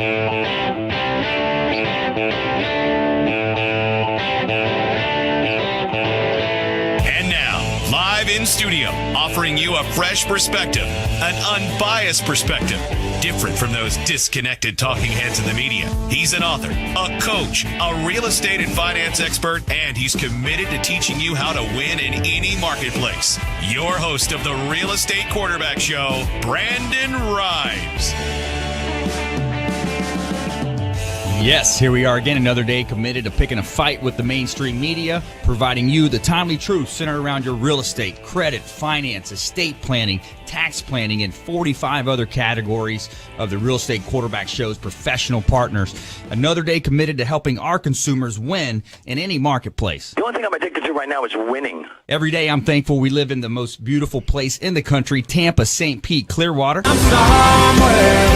And now, live in studio, offering you a fresh perspective, an unbiased perspective, different from those disconnected talking heads in the media. He's an author, a coach, a real estate and finance expert, and he's committed to teaching you how to win in any marketplace. Your host of the Real Estate Quarterback Show, Brandon Rives. Yes, here we are again, another day committed to picking a fight with the mainstream media, providing you the timely truth centered around your real estate, credit, finance, estate planning, tax planning, and 45 other categories of the Real Estate Quarterback Show's professional partners. Another day committed to helping our consumers win in any marketplace. The only thing I'm addicted to right now is winning. Every day I'm thankful we live in the most beautiful place in the country, Tampa, St. Pete, Clearwater. I'm somewhere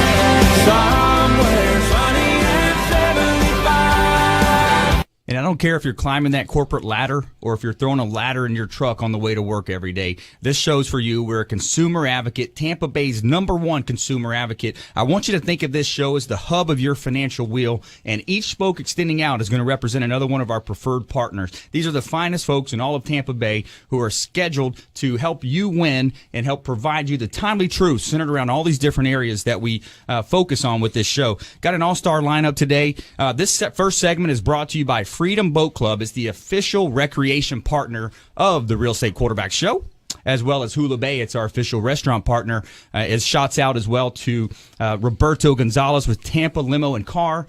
sunny and 75. And I don't care if you're climbing that corporate ladder or if you're throwing a ladder in your truck on the way to work every day. This show's for you. We're a consumer advocate, Tampa Bay's #1 consumer advocate. I want you to think of this show as the hub of your financial wheel, and each spoke extending out is going to represent another one of our preferred partners. These are the finest folks in all of Tampa Bay who are scheduled to help you win and help provide you the timely truth centered around all these different areas that we focus on with this show. Got an all-star lineup today. This first segment is brought to you by Freedom Boat Club. Is the official recreation partner of the Real Estate Quarterback Show, as well as Hula Bay. It's our official restaurant partner. As shots out as well to Roberto Gonzalez with Tampa Limo and Car.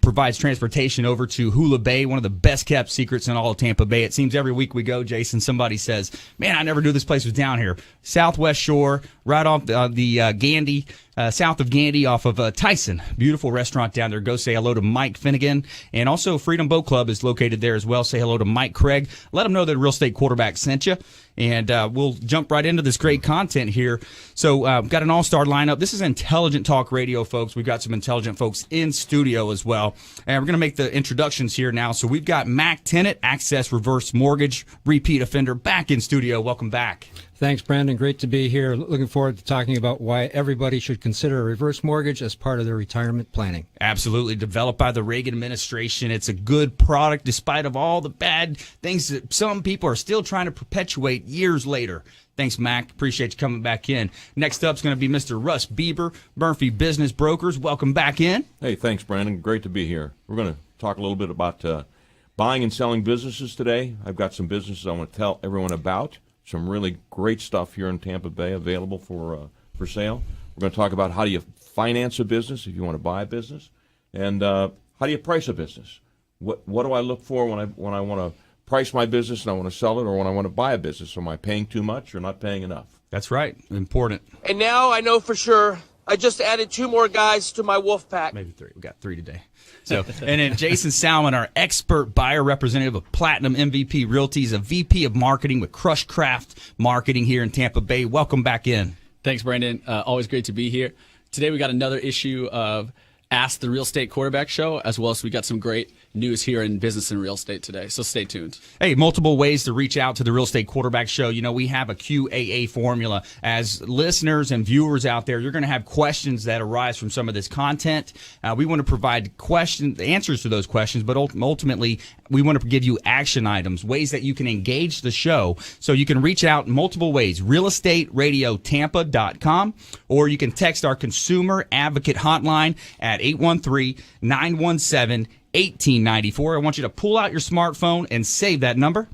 Provides transportation over to Hula Bay, one of the best kept secrets in all of Tampa Bay. It seems every week we go, Jason, somebody says, man, I never knew this place was down here. Southwest Shore, right off the Gandy, south of Gandy, off of Tyson. Beautiful restaurant down there. Go say hello to Mike Finnegan. And also Freedom Boat Club is located there as well. Say hello to Mike Craig. Let them know that Real Estate Quarterback sent you. And we'll jump right into this great content here. So got an all-star lineup. This is Intelligent Talk Radio, folks. We've got some intelligent folks in studio as well. And we're going to make the introductions here now. So we've got Mac Tennant, Access Reverse Mortgage, repeat offender, back in studio. Welcome back. Thanks, Brandon. Great to be here. Looking forward to talking about why everybody should consider a reverse mortgage as part of their retirement planning. Absolutely. Developed by the Reagan administration. It's a good product despite of all the bad things that some people are still trying to perpetuate years later. Thanks, Mac. Appreciate you coming back in. Next up is going to be Mr. Russ Beiber, Murphy Business Brokers. Welcome back in. Hey, thanks, Brandon. Great to be here. We're going to talk a little bit about buying and selling businesses today. I've got some businesses I want to tell everyone about. Some really great stuff here in Tampa Bay available for sale. We're going to talk about how do you finance a business if you want to buy a business, and how do you price a business. What do I look for when I want to price my business and I want to sell it, or when I want to buy a business? Am I paying too much or not paying enough? That's right. Important. And now I know for sure I just added 2 more guys to my wolf pack. Maybe 3. We got 3 today. So, and then Jason Sallman, our expert buyer representative of Platinum MVP Realty, a VP of Marketing with Crushcraft Marketing here in Tampa Bay. Welcome back in. Thanks, Brandon. Always great to be here. Today we got another issue of Ask the Real Estate Quarterback Show, as well as we got some great news here in business and real estate today, so stay tuned. Hey, multiple ways to reach out to the Real Estate Quarterback Show. You know, we have a QAA formula. As listeners and viewers out there, you're going to have questions that arise from some of this content. We want to provide answers to those questions, but ultimately, we want to give you action items, ways that you can engage the show. So you can reach out in multiple ways, realestateradiotampa.com, or you can text our consumer advocate hotline at 813-917-1894. I want you to pull out your smartphone and save that number.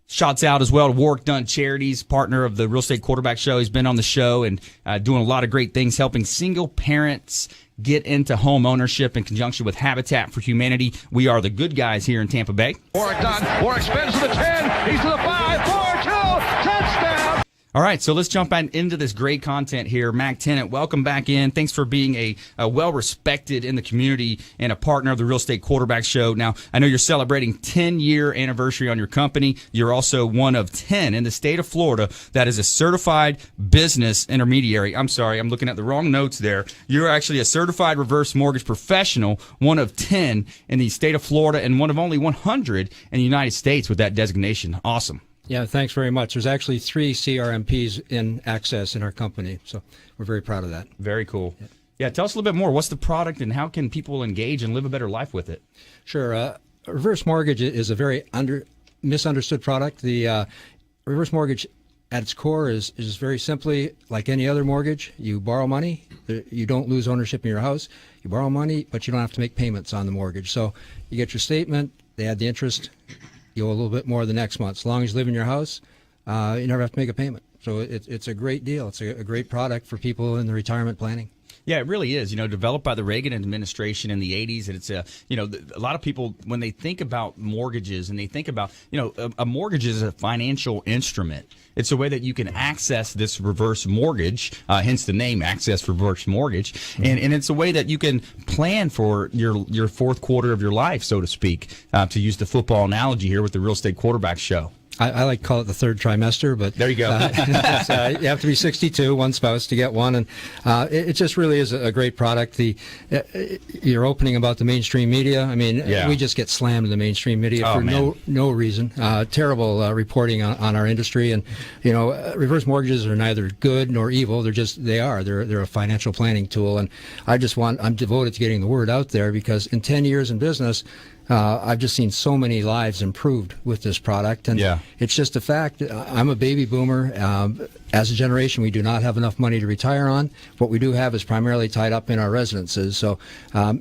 Shots out as well to Warwick Dunn Charities, partner of the Real Estate Quarterback Show. He's been on the show and doing a lot of great things, helping single parents get into home ownership in conjunction with Habitat for Humanity. We are the good guys here in Tampa Bay. Warwick Dunn. Warwick spins to the 10. He's to the 5. 4-2. Touchdown. All right, so let's jump into this great content here. Mac Tennant, welcome back in. Thanks for being a well-respected in the community and a partner of the Real Estate Quarterback Show. Now, I know you're celebrating 10-year anniversary on your company. You're also one of 10 in the state of Florida that is a certified business intermediary. I'm sorry, I'm looking at the wrong notes there. You're actually a certified reverse mortgage professional, one of 10 in the state of Florida and one of only 100 in the United States with that designation. Awesome. Yeah, thanks very much. There's actually 3 CRMPs in access in our company, so we're very proud of that. Very cool. Yeah, tell us a little bit more. What's the product and how can people engage and live a better life with it? Sure. Reverse mortgage is a very misunderstood product. The reverse mortgage at its core is very simply like any other mortgage. You borrow money. You don't lose ownership in your house. You borrow money, but you don't have to make payments on the mortgage. So you get your statement, they add the interest, you owe a little bit more the next month. As long as you live in your house, you never have to make a payment. So it's a great deal. It's a great product for people in the retirement planning. Yeah, it really is. Developed by the Reagan administration in the 80s. And it's a lot of people, when they think about mortgages and they think about, a mortgage is a financial instrument. It's a way that you can access this reverse mortgage, hence the name, Access Reverse Mortgage. Mm-hmm. And it's a way that you can plan for your fourth quarter of your life, so to speak, to use the football analogy here with the Real Estate Quarterback Show. I like to call it the third trimester, but there you go. You have to be 62, one spouse to get one, and it just really is a great product. You're opening about the mainstream media. I mean, we just get slammed in the mainstream media for no reason. Terrible reporting on our industry, and reverse mortgages are neither good nor evil. They're a financial planning tool, and I'm devoted to getting the word out there because in 10 years in business, I've just seen so many lives improved with this product, and it's just a fact. I'm a baby boomer. As a generation, we do not have enough money to retire on. What we do have is primarily tied up in our residences. So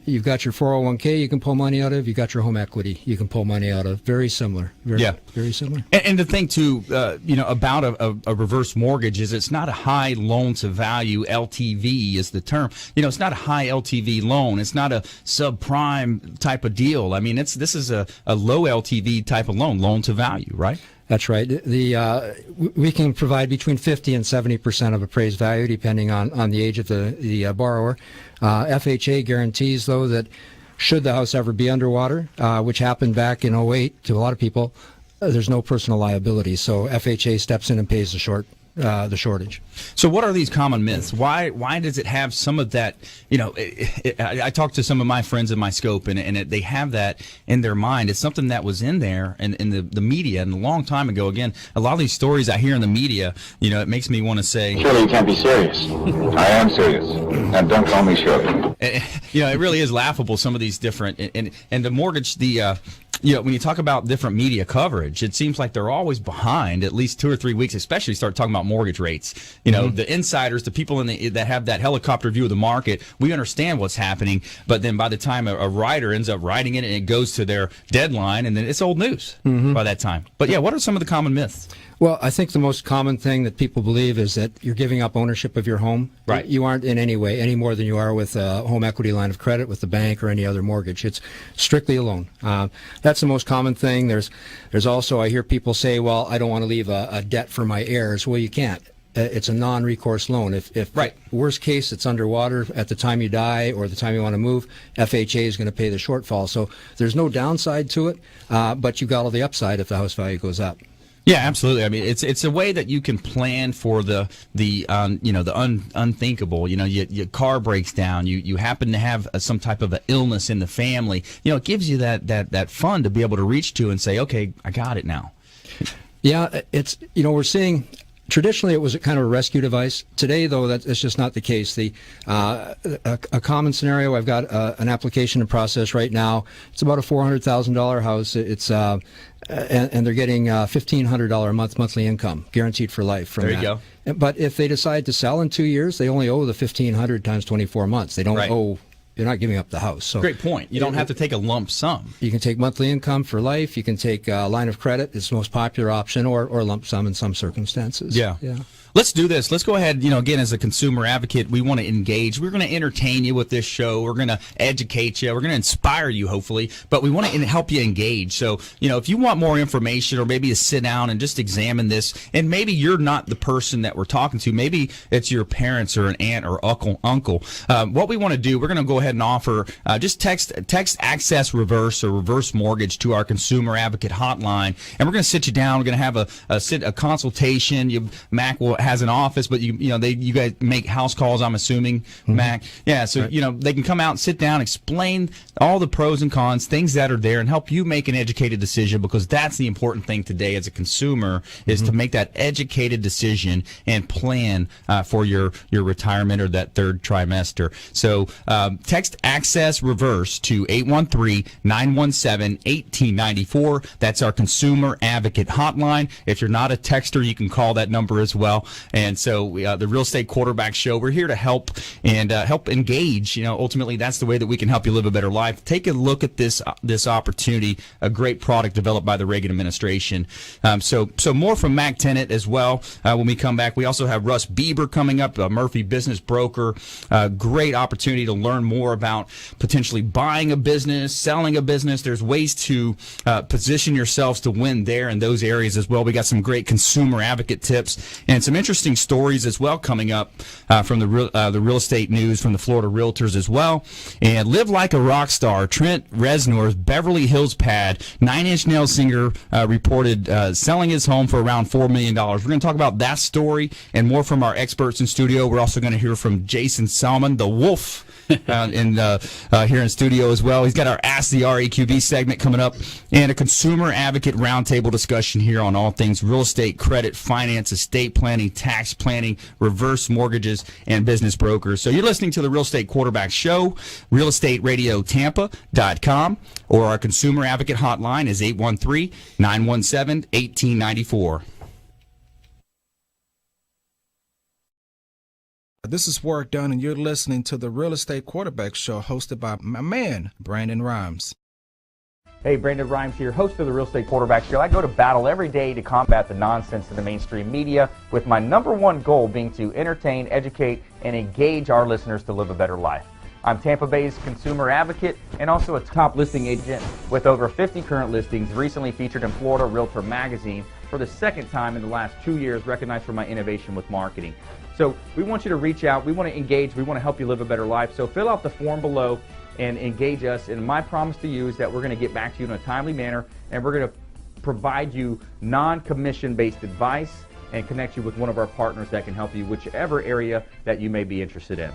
you've got your 401k you can pull money out of. You've got your home equity you can pull money out of. Very similar. Very similar. And the thing, too, about a reverse mortgage is it's not a high loan-to-value, LTV is the term. It's not a high LTV loan. It's not a subprime type of deal. I mean, this is a low LTV type of loan-to-value, right? That's right. We can provide between 50 and 70% of appraised value, depending on the age of the borrower. FHA guarantees, though, that should the house ever be underwater, which happened back in 2008 to a lot of people, there's no personal liability. So FHA steps in and pays the shortage. So what are these common myths? Why does it have some of that? I talked to some of my friends in my scope, and they have that in their mind. It's something that was in there in the media and a long time ago. Again, a lot of these stories I hear in the media, it makes me want to say, Shirley, you can't be serious. I am serious, and don't call me Shirley. It really is laughable, some of these different, and the mortgage, when you talk about different media coverage, it seems like they're always behind at least 2 or 3 weeks, especially start talking about mortgage rates. The insiders, the people that have that helicopter view of the market, we understand what's happening, but then by the time a writer ends up writing it and it goes to their deadline, and then it's old news by that time. But what are some of the common myths? Well, I think the most common thing that people believe is that you're giving up ownership of your home. Right. You aren't in any way, any more than you are with a home equity line of credit with the bank or any other mortgage. It's strictly a loan. That's the most common thing. There's also, I hear people say, well, I don't want to leave a debt for my heirs. Well, you can't. It's a non-recourse loan. If right. Worst case, it's underwater at the time you die or the time you want to move, FHA is going to pay the shortfall. So there's no downside to it, but you got all the upside if the house value goes up. Yeah, absolutely. I mean, it's a way that you can plan for the unthinkable. Your car breaks down. You happen to have some type of an illness in the family. It gives you that fund to be able to reach to and say, okay, I got it now. Yeah, it's we're seeing. Traditionally, it was a kind of a rescue device. Today, though, that's just not the case. A common scenario, I've got an application in process right now. It's about a $400,000 house. It's and they're getting $1,500 a month monthly income guaranteed for life from there that. You go. But if they decide to sell in 2 years, they only owe the $1,500 times 24 months. They don't owe. You're not giving up the house. So great point. You don't have to take a lump sum. You can take monthly income for life. You can take line of credit. It's the most popular option, or lump sum in some circumstances. Yeah. Let's do this. Let's go ahead. Again, as a consumer advocate, we want to engage. We're going to entertain you with this show. We're going to educate you. We're going to inspire you, hopefully. But we want to help you engage. So, if you want more information or maybe to sit down and just examine this, and maybe you're not the person that we're talking to. Maybe it's your parents or an aunt or uncle. What we want to do, we're going to go ahead and offer, just text Access Reverse or Reverse Mortgage to our consumer advocate hotline. And we're going to sit you down. We're going to have a consultation. Mac will has an office, but you guys make house calls, I'm assuming, Mac. Yeah, so Right. They can come out and sit down, explain all the pros and cons, things that are there, and help you make an educated decision, because that's the important thing today as a consumer, is to make that educated decision and plan for your retirement or that third trimester. So text Access Reverse to 813-917-1894. That's our Consumer Advocate hotline. If you're not a texter, you can call that number as well. And so the Real Estate Quarterback Show, we're here to help and help engage. Ultimately, that's the way that we can help you live a better life. Take a look at this opportunity, a great product developed by the Reagan administration. So more from Mac Tennant as well when we come back. We also have Russ Beiber coming up, a Murphy business broker. Great opportunity to learn more about potentially buying a business, selling a business. There's ways to position yourselves to win there in those areas as well. We got some great consumer advocate tips and some interesting stories as well coming up from the real estate news from the Florida Realtors as well. And Live Like a Rock Star, Trent Reznor's Beverly Hills pad, Nine Inch Nails singer reported selling his home for around $4 million. We're going to talk about that story and more from our experts in studio. We're also going to hear from Jason Sallman, the Wolf, here in studio as well. He's got our Ask the REQB segment coming up and a consumer advocate roundtable discussion here on all things real estate, credit, finance, estate planning, tax planning, reverse mortgages, and business brokers. So you're listening to the Real Estate Quarterback Show, realestateradiotampa.com, or our consumer advocate hotline is 813-917-1894. This is Warwick Dunn, and you're listening to the Real Estate Quarterback Show, hosted by my man, Brandon Rhymes. Hey, Brandon Rhymes here, host of the Real Estate Quarterback Show. I go to battle every day to combat the nonsense in the mainstream media, with my number one goal being to entertain, educate, and engage our listeners to live a better life. I'm Tampa Bay's consumer advocate and also a top listing agent with over 50 current listings, recently featured in Florida Realtor Magazine for the second time in the last 2 years, recognized for my innovation with marketing. So we want you to reach out, we want to engage, we want to help you live a better life. So fill out the form below and engage us. And my promise to you is that we're going to get back to you in a timely manner, and we're going to provide you non-commission based advice and connect you with one of our partners that can help you whichever area that you may be interested in.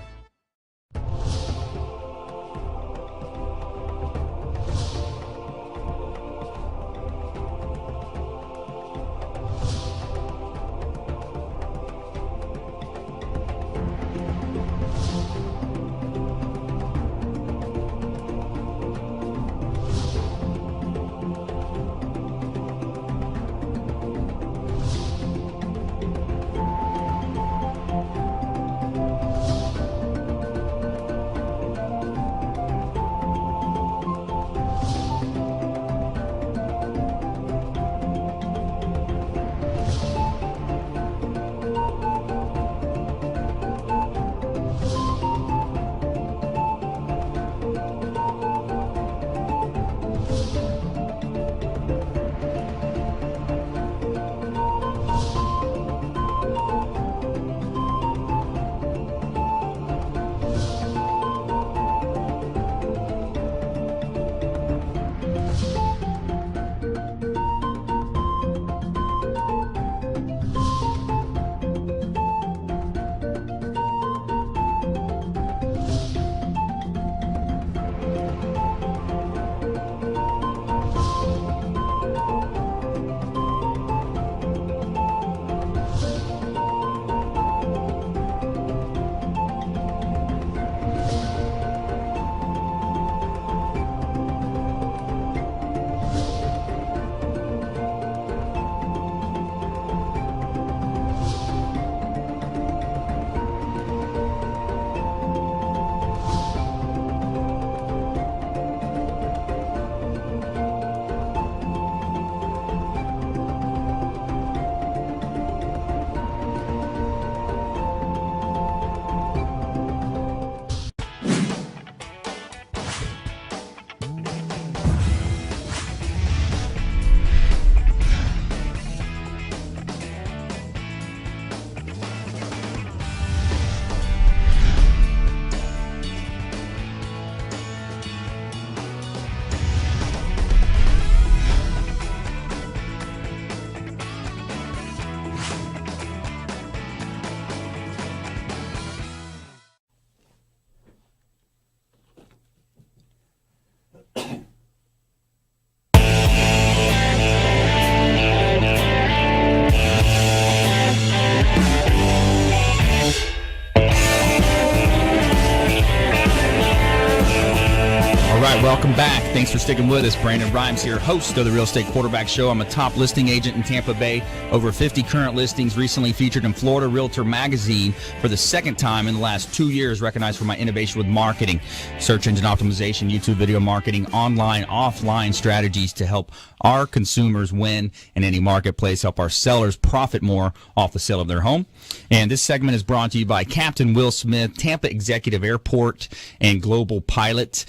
Thanks for sticking with us. Brandon Rhymes here, host of the Real Estate Quarterback Show. I'm a top listing agent in Tampa Bay. Over 50 current listings, recently featured in Florida Realtor Magazine for the second time in the last 2 years, recognized for my innovation with marketing, search engine optimization, YouTube video marketing, online, offline strategies to help our consumers win in any marketplace, help our sellers profit more off the sale of their home. And this segment is brought to you by Captain Will Smith, Tampa Executive Airport and Global Pilot.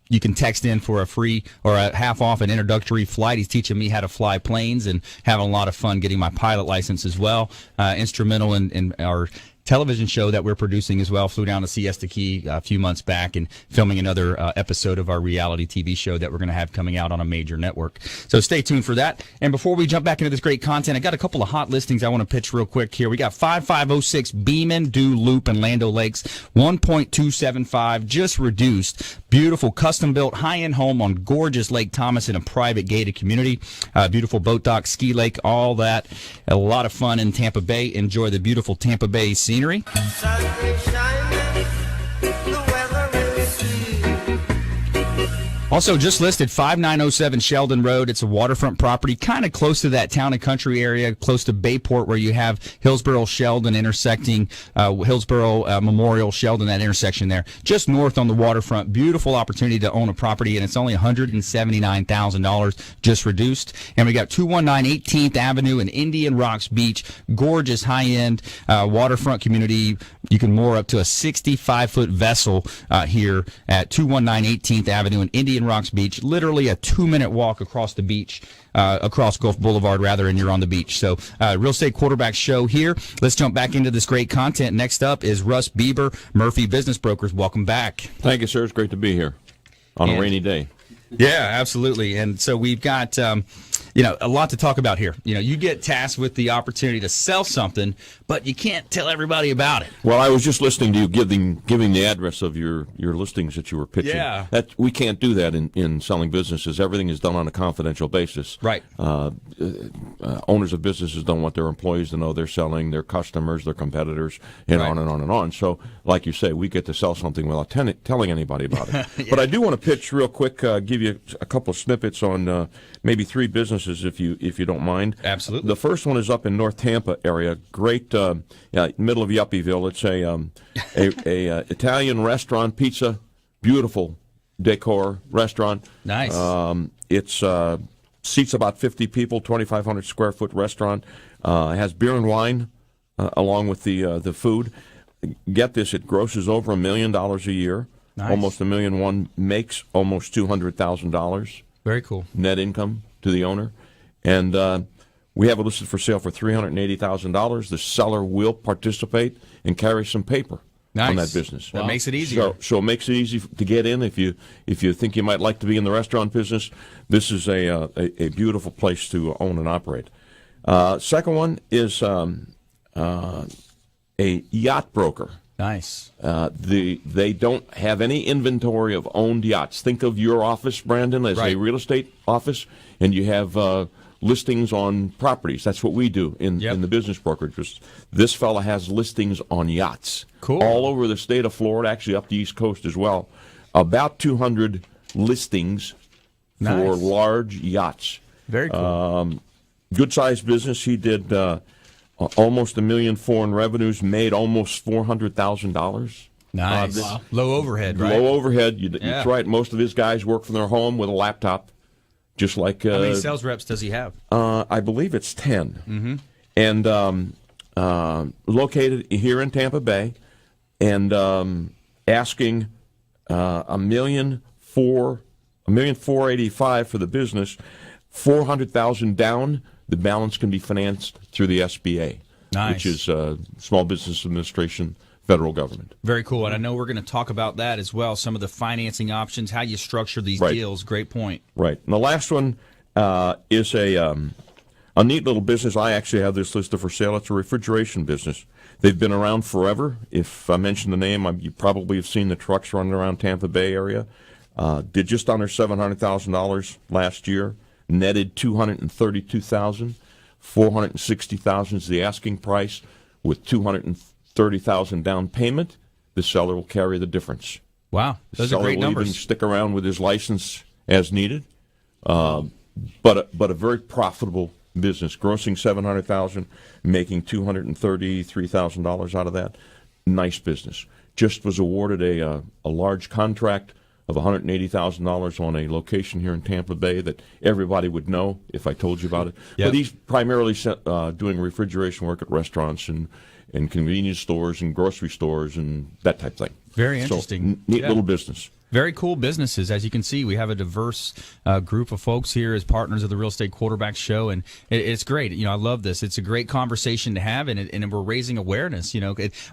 You can text in for a free or a half off an introductory flight. He's teaching me how to fly planes and having a lot of fun getting my pilot license as well. Instrumental in our television show that we're producing as well. Flew down to Siesta Key a few months back and filming another episode of our reality TV show that we're going to have coming out on a major network. So stay tuned for that. And before we jump back into this great content, I got a couple of hot listings I want to pitch real quick here. We got 5506 Beeman, Dew Loop, and Lando Lakes, 1.275, just reduced. Beautiful custom-built high-end home on gorgeous Lake Thomas in a private gated community. Beautiful boat dock, ski lake, all that. A lot of fun in Tampa Bay. Enjoy the beautiful Tampa Bay scenery. Also, just listed 5907 Sheldon Road. It's a waterfront property, kind of close to that town and country area, close to Bayport, where you have Hillsborough Sheldon intersecting Hillsborough Memorial Sheldon, that intersection there. Just north on the waterfront. Beautiful opportunity to own a property, and it's only $179,000, just reduced. And we got 219 18th Avenue in Indian Rocks Beach. Gorgeous high-end waterfront community. You can moor up to a 65-foot vessel here at 219 18th Avenue in Indian Rocks Beach, literally a 2-minute walk across the beach, across Gulf Boulevard, rather, and you're on the beach. So, Real Estate Quarterback Show here. Let's jump back into this great content. Next up is Russ Beiber, Murphy Business Brokers. Welcome back. Thank you, sir. It's great to be here on a rainy day. Yeah, absolutely. And so we've got, a lot to talk about here. You get tasked with the opportunity to sell something, but you can't tell everybody about it. Well, I was just listening to you giving the address of your listings that you were pitching. Yeah. We can't do that in selling businesses. Everything is done on a confidential basis. Right. Owners of businesses don't want their employees to know they're selling, their customers, their competitors, and on and on and on. So, like you say, we get to sell something without telling anybody about it. Yeah. But I do want to pitch real quick, give you a couple of snippets on maybe 3 businesses if you don't mind. Absolutely. The first one is up in North Tampa area. Great, middle of Yuppieville. It's a Italian restaurant, pizza, beautiful decor restaurant. Nice. It's seats about 50 people, 2,500 square foot restaurant. It has beer and wine along with the food. Get this, it grosses over $1 million a year. Nice. Almost $1.1 million, makes almost $200,000. Very cool. Net income to the owner. And we have it listed for sale for $380,000. The seller will participate and carry some paper on that business. That makes it easier. So it makes it easy to get in. If you think you might like to be in the restaurant business, this is a beautiful place to own and operate. Second one is a yacht broker. Nice. They don't have any inventory of owned yachts. Think of your office, Brandon, as a real estate office, and you have listings on properties. That's what we do in the business brokerage. This fella has listings on yachts. Cool. All over the state of Florida, actually up the East Coast as well. About 200 listings for large yachts. Very cool. Good-sized business. He did almost $1.4 million in revenues, made almost $400,000. Nice. Wow. Low overhead, right? Low overhead. That's right. Most of his guys work from their home with a laptop, just like... How many sales reps does he have? I believe it's 10. Mm-hmm. And located here in Tampa Bay, and asking $1,485,000 for the business, $400,000 down. The balance can be financed through the SBA, which is Small Business Administration, federal government. Very cool. And I know we're going to talk about that as well, some of the financing options, how you structure these deals. Great point. Right. And the last one is a neat little business. I actually have this listed for sale. It's a refrigeration business. They've been around forever. If I mention the name, you probably have seen the trucks running around Tampa Bay area. Did just under $700,000 last year. Netted $232,000. $460,000 is the asking price, with $230,000 down payment. The seller will carry the difference. Wow, those are great numbers. Even stick around with his license as needed, but a very profitable business, grossing $700,000, making $233,000 out of that. Nice business. Just was awarded a large contract of $180,000 on a location here in Tampa Bay that everybody would know if I told you about it. Yep. But he's primarily doing refrigeration work at restaurants and convenience stores and grocery stores and that type of thing. Very interesting. So, neat little business. Very cool businesses. As you can see, we have a diverse group of folks here as partners of the Real Estate Quarterback Show, and it's great. I love this. It's a great conversation to have, and we're raising awareness.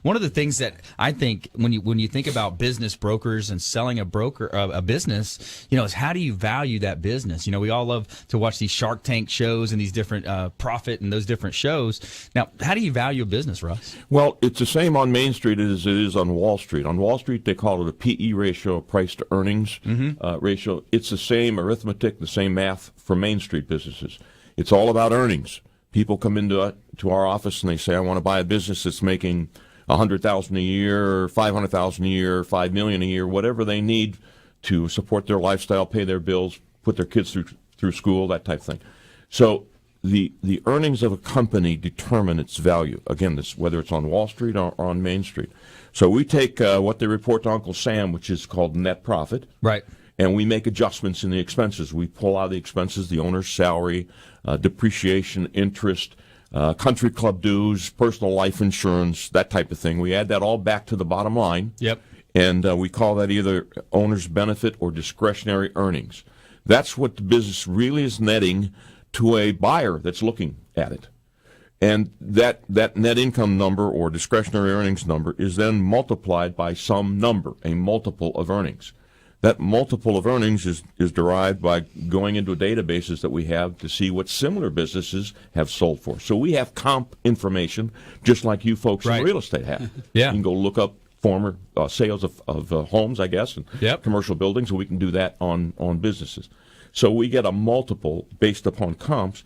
One of the things that I think when you think about business brokers and selling a business, is how do you value that business? We all love to watch these Shark Tank shows and these different profit and those different shows. Now, how do you value a business, Russ? Well, it's the same on Main Street as it is on Wall Street. On Wall Street, they call it a PE ratio, price to earnings ratio. It's the same arithmetic, the same math for Main Street businesses. It's all about earnings. People come into to our office and they say, I want to buy a business that's making $100,000 a year, or $500,000 a year, $5 million a year, whatever they need to support their lifestyle, pay their bills, put their kids through school, that type of thing. So the earnings of a company determine its value. Again, whether it's on Wall Street or on Main Street. So we take what they report to Uncle Sam, which is called net profit, right, and we make adjustments in the expenses. We pull out the expenses, the owner's salary, depreciation, interest, country club dues, personal life insurance, that type of thing. We add that all back to the bottom line. Yep. And we call that either owner's benefit or discretionary earnings. That's what the business really is netting to a buyer that's looking at it. And that net income number or discretionary earnings number is then multiplied by some number, a multiple of earnings. That multiple of earnings is derived by going into databases that we have to see what similar businesses have sold for. So we have comp information, just like you folks in real estate have. Yeah. You can go look up former sales of homes, I guess, and commercial buildings, and we can do that on businesses. So we get a multiple based upon comps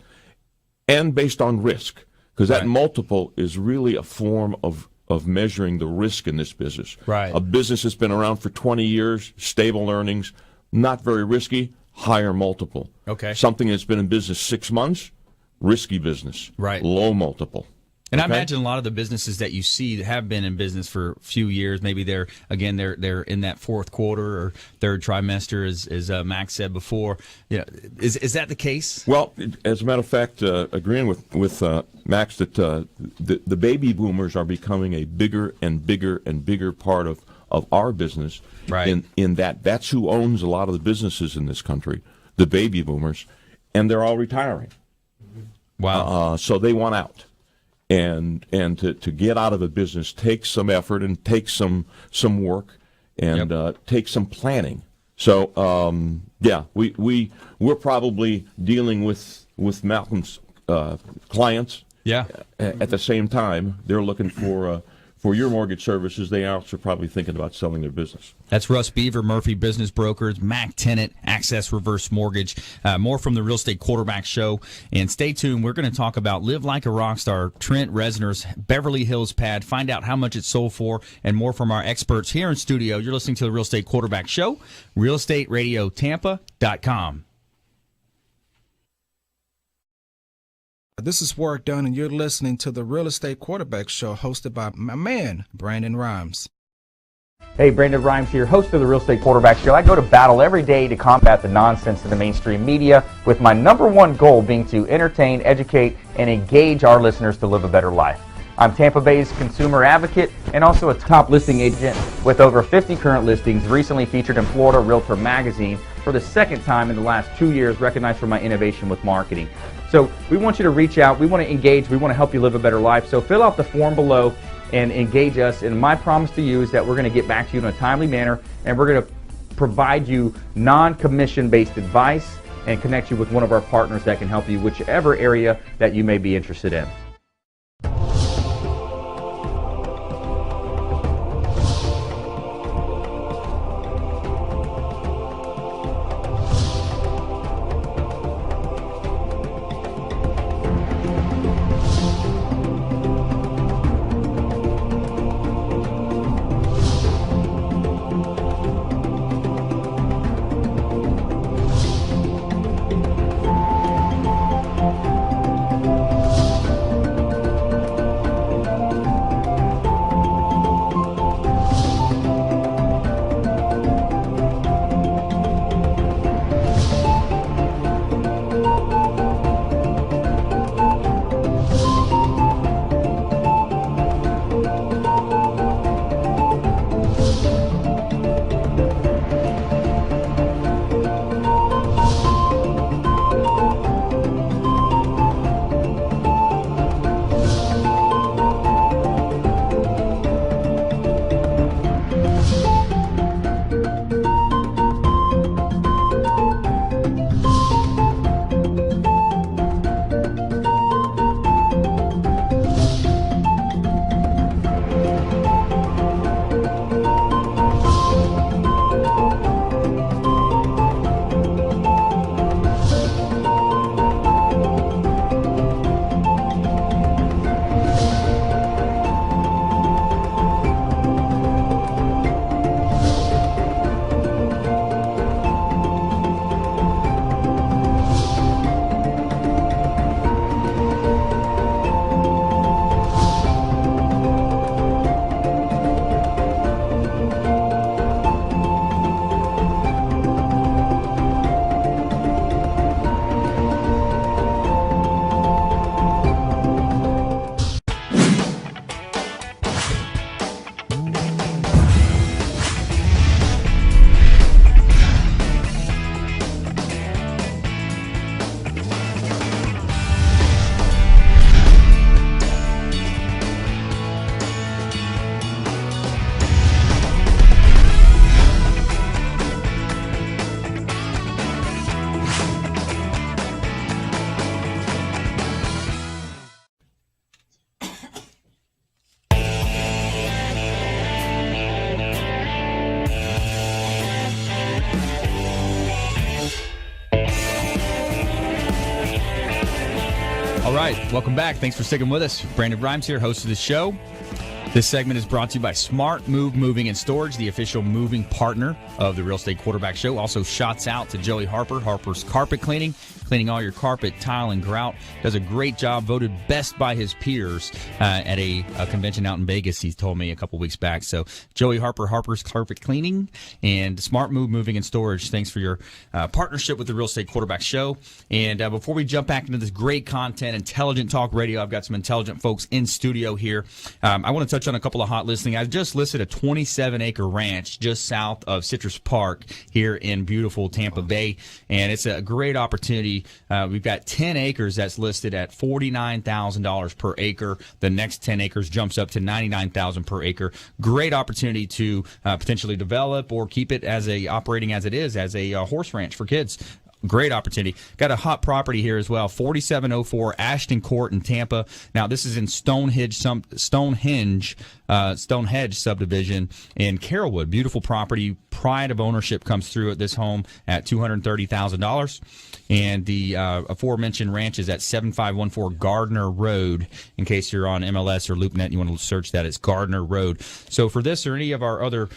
and based on risk. Because that multiple is really a form of measuring the risk in this business. Right. A business that's been around for 20 years, stable earnings, not very risky, higher multiple. Okay. Something that's been in business 6 months, risky business. Right. Low multiple. And I imagine a lot of the businesses that you see have been in business for a few years. Maybe they're in that fourth quarter or third trimester, as Max said before. Is that the case? Well, as a matter of fact, agreeing with Max that the baby boomers are becoming a bigger and bigger and bigger part of our business. Right. In that's who owns a lot of the businesses in this country, the baby boomers, and they're all retiring. Wow. So they want out. And to get out of a business takes some effort and takes some work and takes some planning. So we're probably dealing with Malcolm's clients. Yeah. At the same time, they're looking for your mortgage services. They are also probably thinking about selling their business. That's Russ Beiber, Murphy Business Brokers, Mac Tennant, Access Reverse Mortgage. More from the Real Estate Quarterback Show. And stay tuned. We're going to talk about Live Like a Rockstar, Trent Reznor's Beverly Hills pad. Find out how much it sold for and more from our experts here in studio. You're listening to the Real Estate Quarterback Show, realestateradiotampa.com. This is Work Done, and you're listening to the Real Estate Quarterback Show, hosted by my man, Brandon Rhymes. Hey, Brandon Rhymes here, host of the Real Estate Quarterback Show. I go to battle every day to combat the nonsense in the mainstream media, with my #1 goal being to entertain, educate, and engage our listeners to live a better life. I'm Tampa Bay's consumer advocate and also a top listing agent with over 50 current listings, recently featured in Florida Realtor Magazine for the second time in the last 2 years, recognized for my innovation with marketing. So we want you to reach out, we want to engage, we want to help you live a better life. So fill out the form below and engage us. And my promise to you is that we're going to get back to you in a timely manner, and we're going to provide you non-commission based advice and connect you with one of our partners that can help you whichever area that you may be interested in. All right, welcome back. Thanks for sticking with us. Brandon Rhymes here, host of the show. This segment is brought to you by Smart Move Moving and Storage, the official moving partner of the Real Estate Quarterback Show. Also, shots out to Joey Harper, Harper's Carpet Cleaning all your carpet, tile, and grout. Does a great job, voted best by his peers at a convention out in Vegas, he told me a couple weeks back. So, Joey Harper, Harper's Carpet Cleaning, and Smart Move Moving and Storage. Thanks for your partnership with the Real Estate Quarterback Show. And before we jump back into this great content, Intelligent Talk Radio, I've got some intelligent folks in studio here. I want to touch on a couple of hot listings. I've just listed a 27-acre ranch just south of Citrus Park here in beautiful Tampa Bay, and it's a great opportunity. We've got 10 acres that's listed at $49,000 per acre. The next 10 acres jumps up to $99,000 per acre. Great opportunity to potentially develop or keep it as operating as it is, as a horse ranch for kids. Great opportunity. Got a hot property here as well, 4704 Ashton Court in Tampa. Now, this is in Stonehenge subdivision in Carrollwood. Beautiful property. Pride of ownership comes through at this home at $230,000. And the aforementioned ranch is at 7514 Gardner Road. In case you're on MLS or LoopNet and you want to search that, it's Gardner Road. So for this or any of our other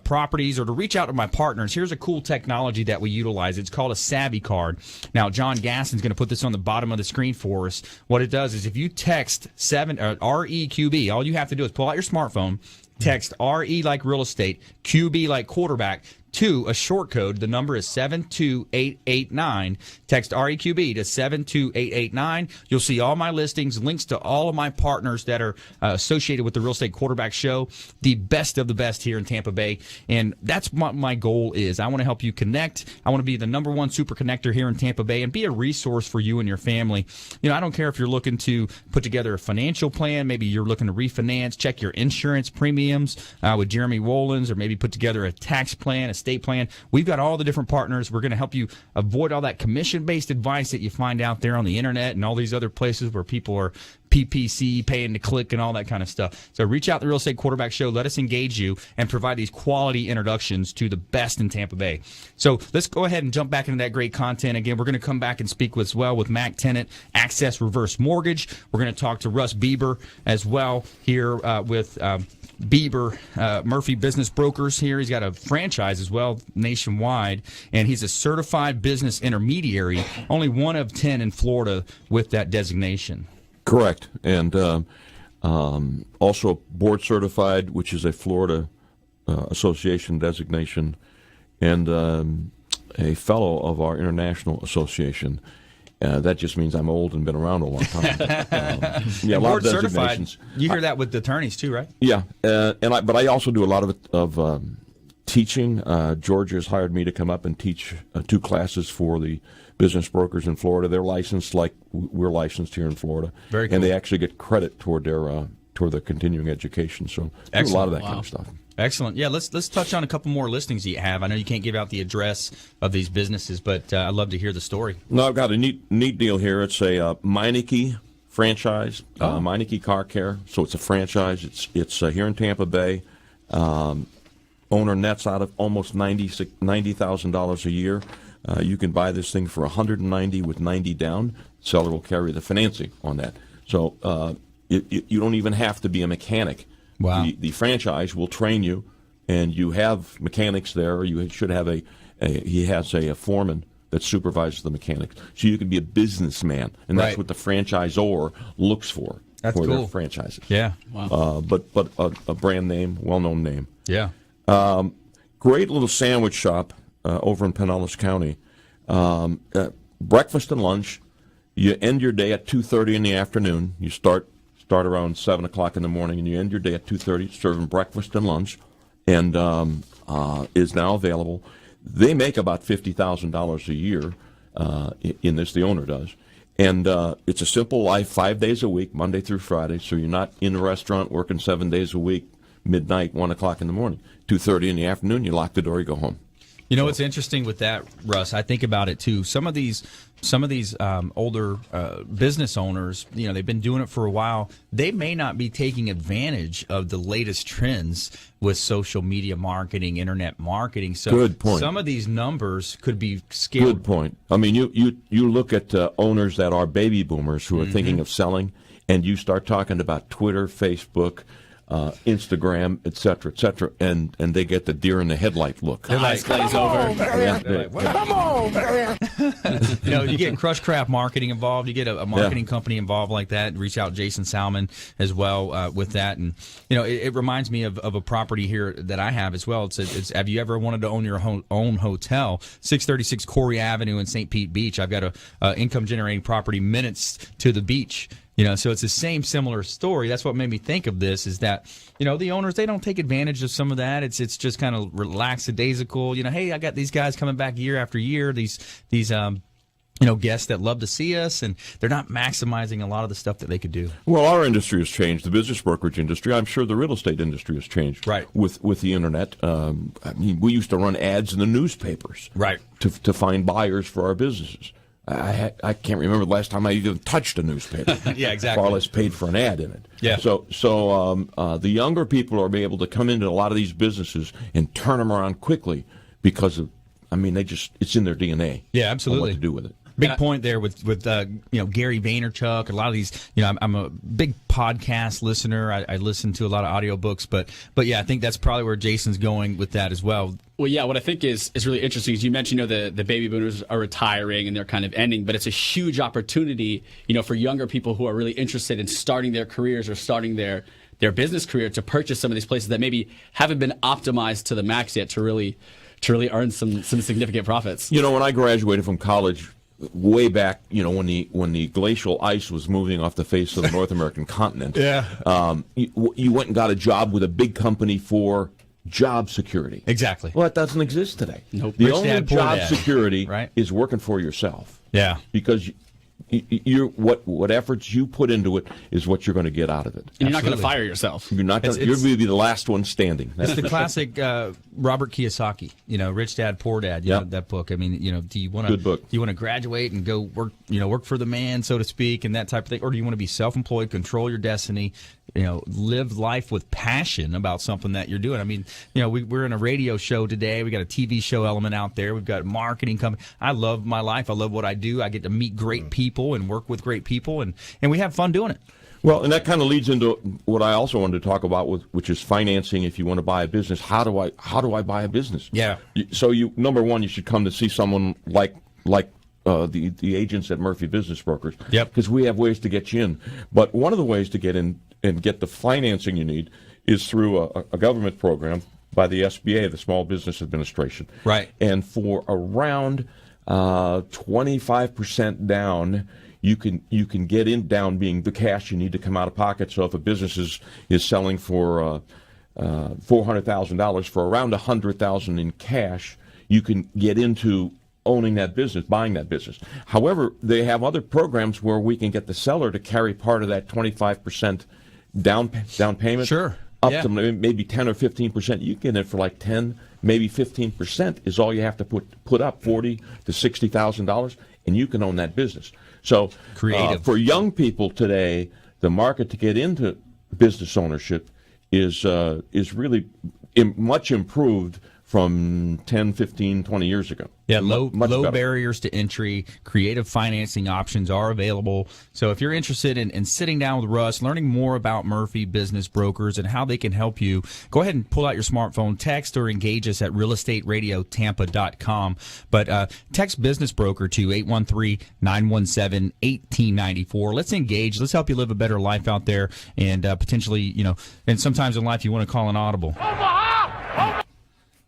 properties, or to reach out to my partners, here's a cool technology that we utilize. It's called a Savvy Card. Now, John Gaston's going to put this on the bottom of the screen for us. What it does is if you text REQB, all you have to do is pull out your smartphone, text RE like real estate, QB like quarterback, to a short code. The number is 72889. Text REQB to 72889. You'll see all my listings, links to all of my partners that are associated with the Real Estate Quarterback Show, the best of the best here in Tampa Bay. And that's what my goal is. I want to help you connect. I want to be the number one super connector here in Tampa Bay and be a resource for you and your family. You know, I don't care if you're looking to put together a financial plan, maybe you're looking to refinance, check your insurance premiums with Jeremy Wolins, or maybe put together a tax plan, a estate plan. We've got all the different partners. We're going to help you avoid all that commission-based advice that you find out there on the internet and all these other places where people are PPC, paying to click, and all that kind of stuff. So reach out to the Real Estate Quarterback Show. Let us engage you and provide these quality introductions to the best in Tampa Bay. So let's go ahead and jump back into that great content. Again, we're going to come back and speak with Mac Tennant, Access Reverse Mortgage. We're going to talk to Russ Beiber as well here with Beiber Murphy Business Brokers here. He's got a franchise as well nationwide, and he's a certified business intermediary, only one of 10 in Florida with that designation. Correct. And also board certified, which is a Florida association designation, and a fellow of our international association. That just means I'm old and been around a long time. Yeah, a lot of designations. You hear that with attorneys too, right? Yeah, but I also do a lot of teaching. Georgia has hired me to come up and teach 2 classes for the business brokers in Florida. They're licensed like we're licensed here in Florida. Very cool. And they actually get credit toward their continuing education. So do a lot of that kind of stuff. Excellent. Yeah, let's touch on a couple more listings you have. I know you can't give out the address of these businesses, but I'd love to hear the story. No, I've got a neat deal here. It's a Meineke franchise, Meineke Car Care. So it's a franchise. It's here in Tampa Bay. Owner nets out of almost $90,000 a year. You can buy this thing for $190,000 with $90,000 down. Seller will carry the financing on that. So you don't even have to be a mechanic. Wow. The franchise will train you, and you have mechanics there. You should have he has a foreman that supervises the mechanics. So you can be a businessman, and that's what the franchisor looks for. That's for cool. Their franchises. Yeah. Wow. But a brand name, well-known name. Yeah. Great little sandwich shop over in Pinellas County. Breakfast and lunch. You end your day at 2:30 in the afternoon. You start around 7 o'clock in the morning, and you end your day at 2:30 serving breakfast and lunch, and is now available. They make about $50,000 a year in this, the owner does. And it's a simple life, 5 days a week, Monday through Friday, so you're not in the restaurant working 7 days a week, midnight, 1 o'clock in the morning. 2:30 in the afternoon, you lock the door, you go home. You know what's interesting with that, Russ? I think about it too. Some of these older business owners, they've been doing it for a while. They may not be taking advantage of the latest trends with social media marketing, internet marketing. So good point. Some of these numbers could be scaled. Good point. I mean, you look at owners that are baby boomers who are thinking of selling, and you start talking about Twitter, Facebook, Instagram, et cetera, and they get the deer in the headlight look. The eyes glaze over. Come on, Barry. You get Crushcraft Marketing involved. You get a marketing company involved like that. Reach out Jason Sallman as well with that. And, it reminds me of a property here that I have as well. It's have you ever wanted to own your own hotel? 636 Corey Avenue in St. Pete Beach. I've got a income-generating property minutes to the beach. So it's the same similar story. That's what made me think of this is that, the owners, they don't take advantage of some of that. It's just kind of lackadaisical. Hey, I got these guys coming back year after year, these guests that love to see us, and they're not maximizing a lot of the stuff that they could do. Well, our industry has changed, the business brokerage industry. I'm sure the real estate industry has changed with the internet. We used to run ads in the newspapers to find buyers for our businesses. I can't remember the last time I even touched a newspaper. Yeah, exactly. Far less paid for an ad in it. Yeah. So the younger people are able to come into a lot of these businesses and turn them around quickly because of, it's in their DNA. Yeah, absolutely. What to do with it. Big point there with Gary Vaynerchuk. A lot of these, I'm a big podcast listener. I listen to a lot of audiobooks, but yeah, I think that's probably where Jason's going with that as well. Well, yeah, what I think is really interesting is you mentioned, the baby boomers are retiring and they're kind of ending, but it's a huge opportunity, for younger people who are really interested in starting their careers or starting their business career to purchase some of these places that maybe haven't been optimized to the max yet to really earn some significant profits. When I graduated from college, way back, when the glacial ice was moving off the face of the North American continent, you went and got a job with a big company for job security. Exactly. Well, that doesn't exist today. Nope. The Rich only dad, poor job dad. security Right. is working for yourself. Yeah. Because you're what efforts you put into it is what you're going to get out of it. And you're not going to fire yourself. You're not. You're going to be the last one standing. It's the classic Robert Kiyosaki. Rich Dad, Poor Dad. That book. I mean, do you want to? Good book. Do you want to graduate and go work? Work for the man, so to speak, and that type of thing, or do you want to be self-employed, control your destiny? Live life with passion about something that you're doing. I mean, we're in a radio show today. We got a TV show element out there. We've got a marketing company. I love my life. I love what I do. I get to meet great people and work with great people, and we have fun doing it. Well, and that kind of leads into what I also wanted to talk about, which is financing. If you want to buy a business, how do I buy a business? Yeah. So number one, you should come to see someone like the agents at Murphy Business Brokers. Yep. Because we have ways to get you in. But one of the ways to get in and get the financing you need is through a government program by the SBA, the Small Business Administration. Right. And for around 25% down, you can get in down being the cash you need to come out of pocket. So if a business is selling for $400,000 for around $100,000 in cash, you can get into owning that business, buying that business. However, they have other programs where we can get the seller to carry part of that 25% down payment. Sure. Up to maybe 10 or 15%. You get it for like 10, maybe 15% is all you have to put up, $40,000 to $60,000, and you can own that business. So creative. For young people today, the market to get into business ownership is really much improved from 10, 15, 20 years ago. Yeah, Much low better. barriers to entry, creative financing options are available. So if you're interested in sitting down with Russ, learning more about Murphy Business Brokers and how they can help you, go ahead and pull out your smartphone, text or engage us at realestateradiotampa.com. But text Business Broker to 813-917-1894. Let's engage. Let's help you live a better life out there, and potentially, and sometimes in life you want to call an audible.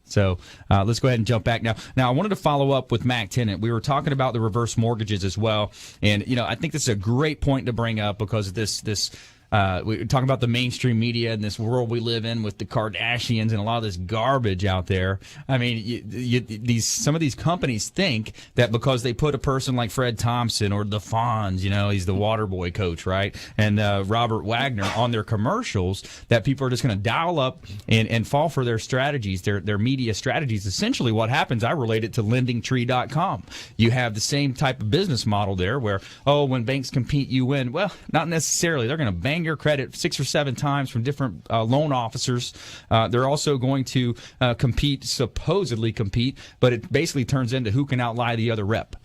So let's go ahead and jump back now. Now, I wanted to follow up with Mac Tennant. We were talking about the reverse mortgages as well, and I think this is a great point to bring up because this we're talking about the mainstream media and this world we live in with the Kardashians and a lot of this garbage out there. I mean, some of these companies think that because they put a person like Fred Thompson or the Fonz, he's the water boy coach, right? And Robert Wagner on their commercials, that people are just going to dial up and fall for their strategies, their media strategies. Essentially what happens, I relate it to lendingtree.com. You have the same type of business model there where, when banks compete, you win. Well, not necessarily. They're going to bang your credit 6 or 7 times from different loan officers. They're also going to supposedly compete, but it basically turns into who can outlie the other rep.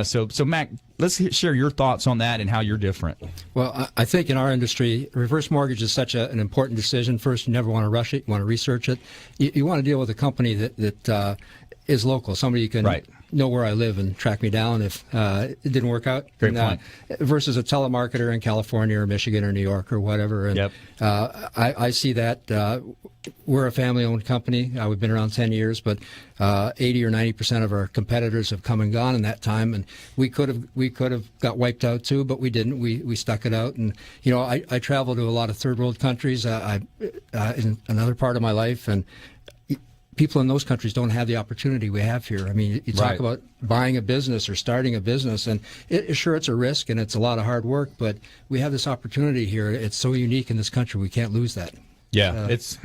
So Mac, let's share your thoughts on that and how you're different. Well, I think in our industry, reverse mortgage is such an important decision. First, you never want to rush it. You want to research it. You want to deal with a company that is local, somebody you can know where I live and track me down if it didn't work out. Great point. Versus a telemarketer in California or Michigan or New York or whatever. And I see that we're a family-owned company. We've been around 10 years, but 80 or 90% of our competitors have come and gone in that time, and we could have got wiped out too, but we didn't. We stuck it out, and I travel to a lot of third world countries. In another part of my life, and people in those countries don't have the opportunity we have here. I mean, you talk about buying a business or starting a business, and sure, it's a risk and it's a lot of hard work, but we have this opportunity here. It's so unique in this country. We can't lose that. Yeah, it's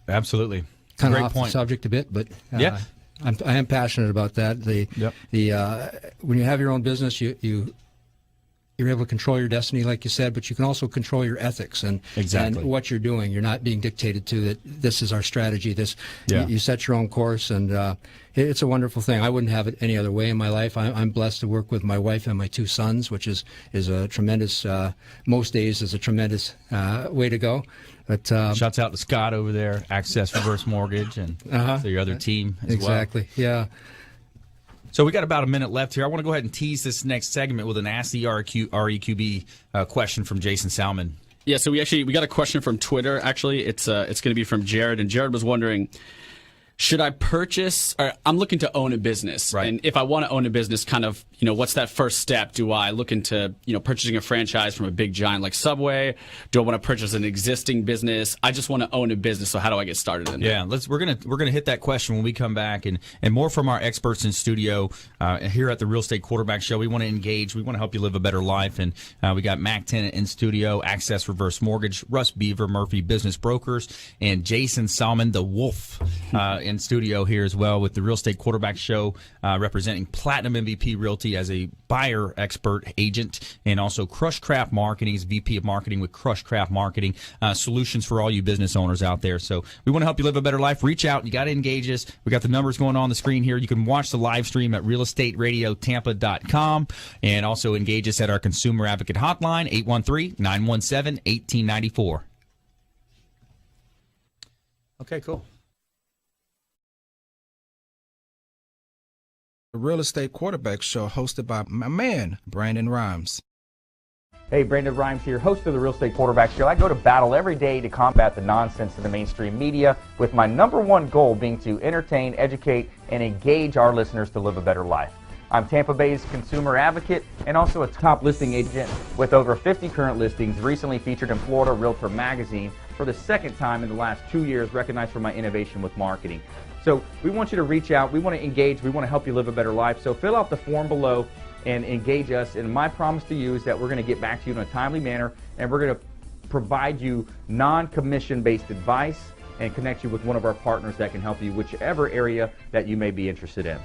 absolutely kind of great off point. the subject a bit, but I am passionate about that. When you have your own business, you're able to control your destiny, like you said, but you can also control your ethics and what you're doing. You're not being dictated to that this is our strategy. You set your own course, and it's a wonderful thing. I wouldn't have it any other way in my life. I'm blessed to work with my wife and my 2 sons, which is a tremendous, most days is a tremendous way to go. But shouts out to Scott over there, Access Reverse Mortgage, and to your other team as well. Exactly, yeah. So we got about a minute left here. I want to go ahead and tease this next segment with an Ask the REQB question from Jason Sallman. Yeah, so we got a question from Twitter. Actually, it's going to be from Jared, and Jared was wondering, should I purchase, or I'm looking to own a business, right? And if I want to own a business, kind of, what's that first step? Do I look into, purchasing a franchise from a big giant like Subway? Do I want to purchase an existing business? I just want to own a business, so how do I get started in that? We're gonna hit that question when we come back, and more from our experts in studio here at the Real Estate Quarterback Show. We want to engage. We want to help you live a better life, and we got Mac Tennant in studio, Access Reverse Mortgage, Russ Beiber, Murphy Business Brokers, and Jason Sallman, the Wolf, in studio here as well with the Real Estate Quarterback Show, representing Platinum MVP Realty as a buyer expert agent, and also Crushcraft Marketing as VP of Marketing with Crushcraft Marketing, solutions for all you business owners out there. So we want to help you live a better life. Reach out. You got to engage us. We got the numbers going on the screen here. You can watch the live stream at realestateradiotampa.com, and also engage us at our Consumer Advocate Hotline, 813-917-1894. Okay, cool. The Real Estate Quarterback Show, hosted by my man, Brandon Rhymes. Hey, Brandon Rhymes here, host of the Real Estate Quarterback Show. I go to battle every day to combat the nonsense in the mainstream media, with my #1 goal being to entertain, educate, and engage our listeners to live a better life. I'm Tampa Bay's consumer advocate and also a top listing agent with over 50 current listings, recently featured in Florida Realtor Magazine for the 2nd time in the last 2 years, recognized for my innovation with marketing. So we want you to reach out. We want to engage. We want to help you live a better life. So fill out the form below and engage us. And my promise to you is that we're going to get back to you in a timely manner, and we're going to provide you non-commission-based advice and connect you with one of our partners that can help you whichever area that you may be interested in.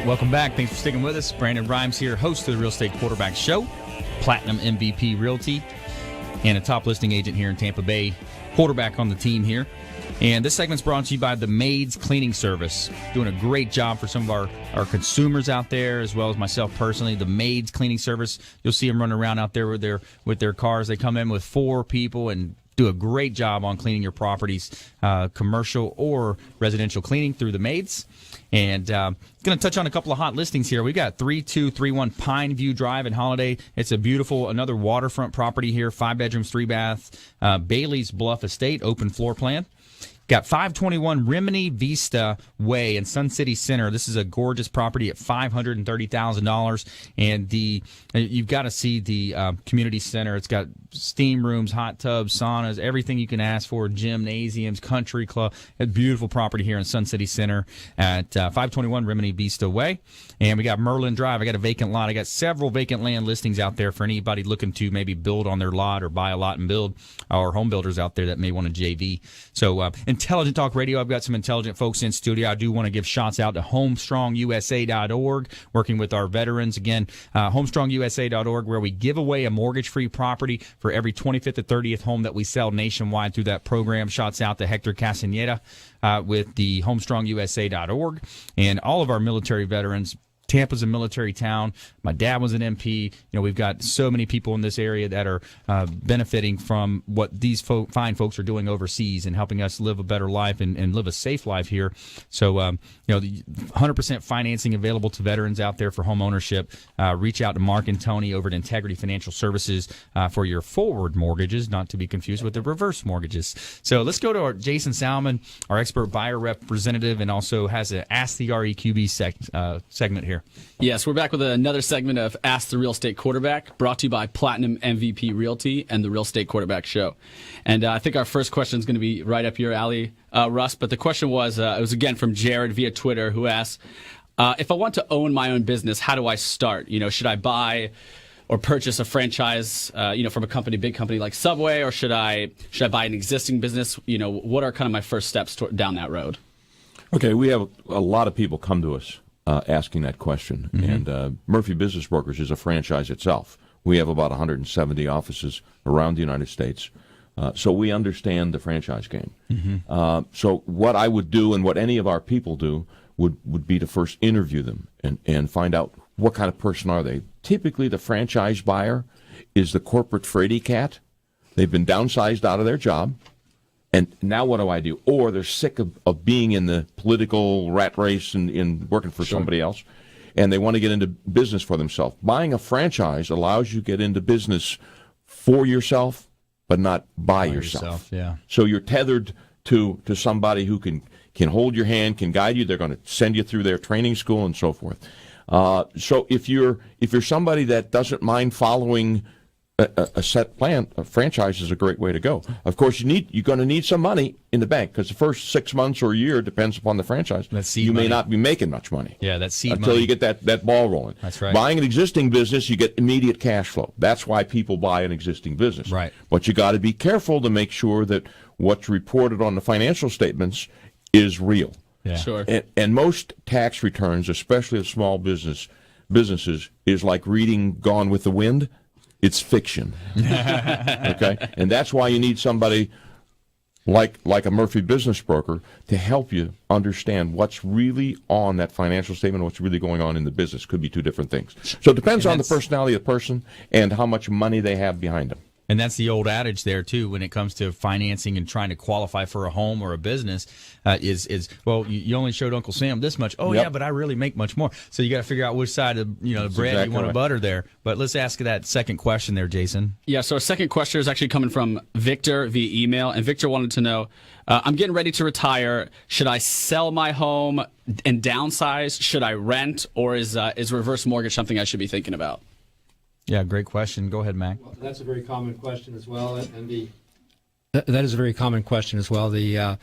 welcome back. Thanks for sticking with us. Brandon Rhymes here, host of the Real Estate Quarterback Show, Platinum MVP Realty, and a top listing agent here in Tampa Bay, quarterback on the team here. And this segment's brought to you by the Maids Cleaning Service, doing a great job for some of our consumers out there, as well as myself personally. The Maids Cleaning Service, you'll see them running around out there with their cars. They come in with 4 people and do a great job on cleaning your properties, commercial or residential cleaning through the Maids. And going to touch on a couple of hot listings here. We got 3231 Pine View Drive in Holiday. It's a beautiful, another waterfront property here, 5 bedrooms, 3 baths, Bailey's Bluff Estate, open floor plan. Got 521 Rimini Vista Way in Sun City Center. This is a gorgeous property at $530,000, and you've got to see the community center. It's got steam rooms, hot tubs, saunas, everything you can ask for, gymnasiums, country club. A beautiful property here in Sun City Center at 521 Rimini Vista Way. And we got Merlin Drive. I got a vacant lot. I got several vacant land listings out there for anybody looking to maybe build on their lot or buy a lot and build, or home builders out there that may want a JV. So Intelligent Talk Radio, I've got some intelligent folks in studio. I do want to give shots out to HomestringUSA.org, working with our veterans. Again, HomestringUSA.org, where we give away a mortgage-free property for every 25th to 30th home that we sell nationwide through that program. Shots out to Hector Castaneda with the HomestringUSA.org. And all of our military veterans. Tampa's a military town. My dad was an MP. We've got so many people in this area that are benefiting from what these fine folks are doing overseas and helping us live a better life and live a safe life here. So, the 100% financing available to veterans out there for home ownership. Reach out to Mark and Tony over at Integrity Financial Services for your forward mortgages, not to be confused with the reverse mortgages. So let's go to our Jason Sallman, our expert buyer representative, and also has an Ask the REQB segment here. Yes, we're back with another segment of Ask the Real Estate Quarterback, brought to you by Platinum MVP Realty and the Real Estate Quarterback Show. And I think our first question is going to be right up your alley, Russ. But the question was, it was again from Jared via Twitter, who asked, if I want to own my own business, how do I start? Should I buy or purchase a franchise, from a big company like Subway, or should I buy an existing business? What are kind of my first steps down that road? Okay, we have a lot of people come to us asking that question. Mm-hmm. And Murphy Business Brokers is a franchise itself. We have about 170 offices around the United States. So we understand the franchise game. Mm-hmm. So what I would do and what any of our people do would be to first interview them and find out what kind of person are they. Typically, the franchise buyer is the corporate fraidy cat. They've been downsized out of their job. And now what do I do? Or they're sick of being in the political rat race and working for somebody else, and they want to get into business for themselves. Buying a franchise allows you to get into business for yourself, but not by yourself. Yeah. So you're tethered to somebody who can hold your hand, can guide you. They're going to send you through their training school and so forth. So if you're somebody that doesn't mind following a set plan, a franchise is a great way to go. Of course, you're going to need some money in the bank, because the first 6 months or a year depends upon the franchise. You may not be making much money. Yeah, that's seed until money. You get that ball rolling. That's right. Buying an existing business, you get immediate cash flow. That's why people buy an existing business. Right. But you got to be careful to make sure that what's reported on the financial statements is real. Yeah. Sure. And most tax returns, especially of small businesses, is like reading Gone with the Wind. It's fiction. Okay? And that's why you need somebody like a Murphy Business Broker to help you understand what's really on that financial statement, what's really going on in the business. Could be two different things. So it depends on the personality of the person and how much money they have behind them. And that's the old adage there, too, when it comes to financing and trying to qualify for a home or a business, you only showed Uncle Sam this much. Oh, yeah, but I really make much more. So you got to figure out which side of the bread exactly you want to butter there. But let's ask that second question there, Jason. Yeah, so our second question is actually coming from Victor via email. And Victor wanted to know, I'm getting ready to retire. Should I sell my home and downsize? Should I rent? Or is reverse mortgage something I should be thinking about? Yeah, great question. Go ahead, Mac. Well, that's a very common question as well, that is a very common question as well. The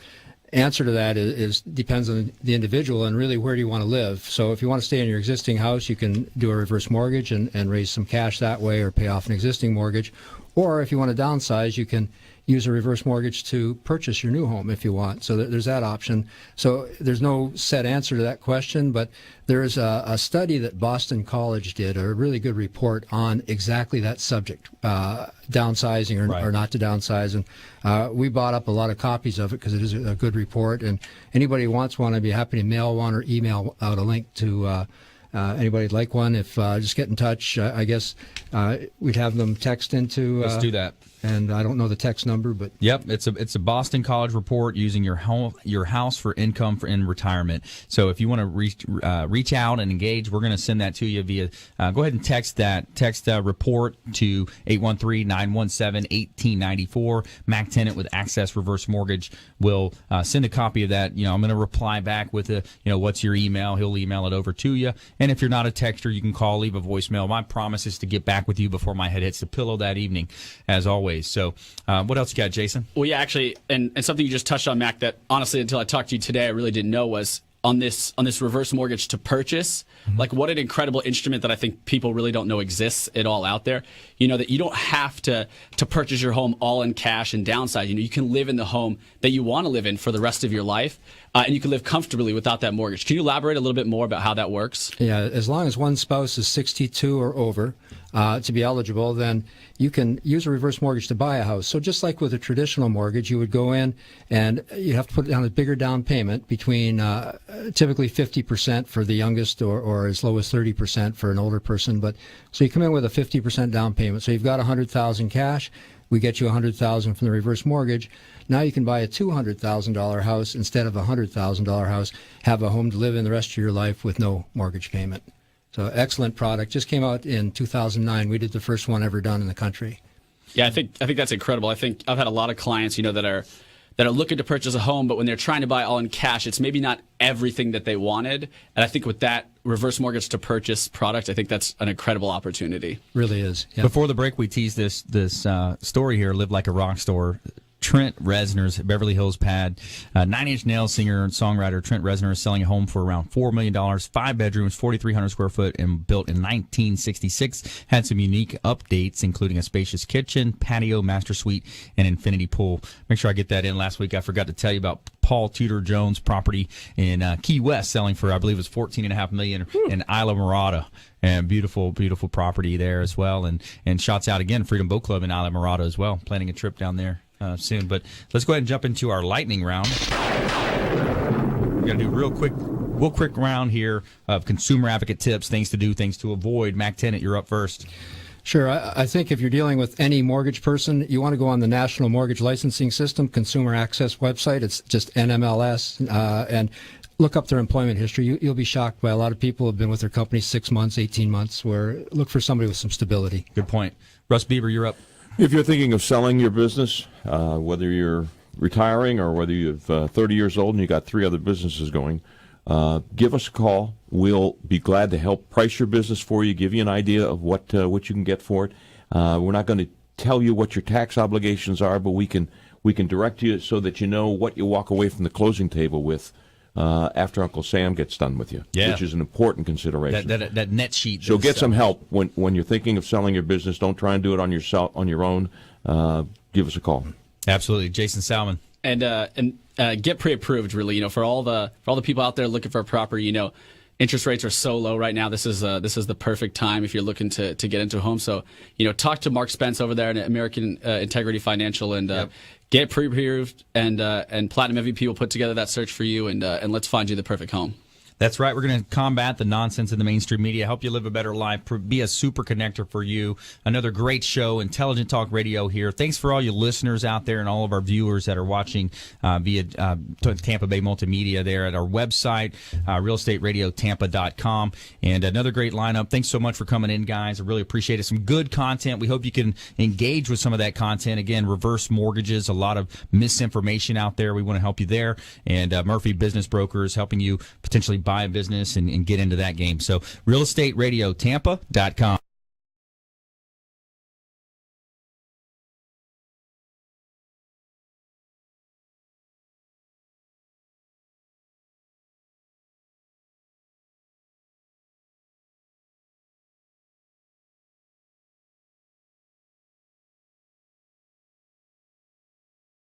answer to that is depends on the individual and really where do you want to live. So if you want to stay in your existing house, you can do a reverse mortgage and raise some cash that way, or pay off an existing mortgage. Or if you want to downsize, you can use a reverse mortgage to purchase your new home if you want. So there's that option. So there's no set answer to that question, but there is a study that Boston College did, a really good report on exactly that subject, downsizing or not to downsize. And we bought up a lot of copies of it because it is a good report. And anybody who wants one, I'd be happy to mail one or email out a link to anybody'd like one. If just get in touch, I guess we'd have them text into. Let's do that. And I don't know the text number, but yep, it's a Boston College report using your house for income in retirement. So if you want to reach out and engage, we're going to send that to you via. Go ahead and text report to 813-917-1894. Mac Tennant with Access Reverse Mortgage will send a copy of that. I'm going to reply back with what's your email. He'll email it over to you. And if you're not a texter, you can call, leave a voicemail. My promise is to get back with you before my head hits the pillow that evening, as always. So what else you got, Jason? Well, yeah, actually, and something you just touched on, Mac, that honestly, until I talked to you today, I really didn't know was on this reverse mortgage to purchase. Mm-hmm. Like, what an incredible instrument that I think people really don't know exists at all out there. That you don't have to purchase your home all in cash and downsize. You can live in the home that you want to live in for the rest of your life, and you can live comfortably without that mortgage. Can you elaborate a little bit more about how that works? Yeah, as long as one spouse is 62 or over to be eligible, then you can use a reverse mortgage to buy a house. So just like with a traditional mortgage, you would go in and you have to put down a bigger down payment between typically 50% for the youngest or as low as 30% for an older person. But so you come in with a 50% down payment. So you've got $100,000 cash. We get you $100,000 from the reverse mortgage. Now you can buy a $200,000 house instead of a $100,000 house, have a home to live in the rest of your life with no mortgage payment. So excellent product. Just came out in 2009. We did the first one ever done in the country. Yeah, I think that's incredible. I think I've had a lot of clients, that are looking to purchase a home, but when they're trying to buy all in cash, it's maybe not everything that they wanted. And I think with that reverse mortgage to purchase product, I think that's an incredible opportunity. Really is. Yep. Before the break, we teased this story here, Live Like a Rock Star. Trent Reznor's Beverly Hills pad. Nine Inch Nails singer and songwriter Trent Reznor is selling a home for around $4 million, 5 bedrooms, 4,300 square foot, and built in 1966. Had some unique updates, including a spacious kitchen, patio, master suite, and infinity pool. Make sure I get that in. Last week I forgot to tell you about Paul Tudor Jones' property in Key West, selling for, I believe it was $14.5 million in Isla Morada. And beautiful, beautiful property there as well. And shots out again, Freedom Boat Club in Isla Morada as well. Planning a trip down there soon. But let's go ahead and jump into our lightning round. We're going to do real quick round here of consumer advocate tips, things to do, things to avoid. Mac Tennant, you're up first. Sure. I think if you're dealing with any mortgage person, you want to go on the National Mortgage Licensing System, Consumer Access website. It's just NMLS, and look up their employment history. You'll be shocked by a lot of people who have been with their company 6 months, 18 months, where look for somebody with some stability. Good point. Russ Beiber, you're up. If you're thinking of selling your business, whether you're retiring or whether you're 30 years old and you got 3 other businesses going, give us a call. We'll be glad to help price your business for you, give you an idea of what you can get for it. We're not going to tell you what your tax obligations are, but we can direct you so that you know what you walk away from the closing table with after Uncle Sam gets done with you, which is an important consideration. That net sheet. So get some help when you're thinking of selling your business. Don't try and do it on your own. Give us a call. Absolutely, Jason Sallman. And get pre-approved. Really, for all the people out there looking for a property. Interest rates are so low right now. This is the perfect time if you're looking to get into a home. So talk to Mark Spence over there at American Integrity Financial and get pre-approved and Platinum MVP will put together that search for you and let's find you the perfect home. That's right. We're going to combat the nonsense in the mainstream media, help you live a better life, be a super connector for you. Another great show, Intelligent Talk Radio here. Thanks for all you listeners out there and all of our viewers that are watching via Tampa Bay Multimedia there at our website, realestateradiotampa.com. And another great lineup. Thanks so much for coming in, guys. I really appreciate it. Some good content. We hope you can engage with some of that content. Again, reverse mortgages, a lot of misinformation out there. We want to help you there. And Murphy Business Brokers helping you potentially buy a business and get into that game. So realestateradiotampa.com.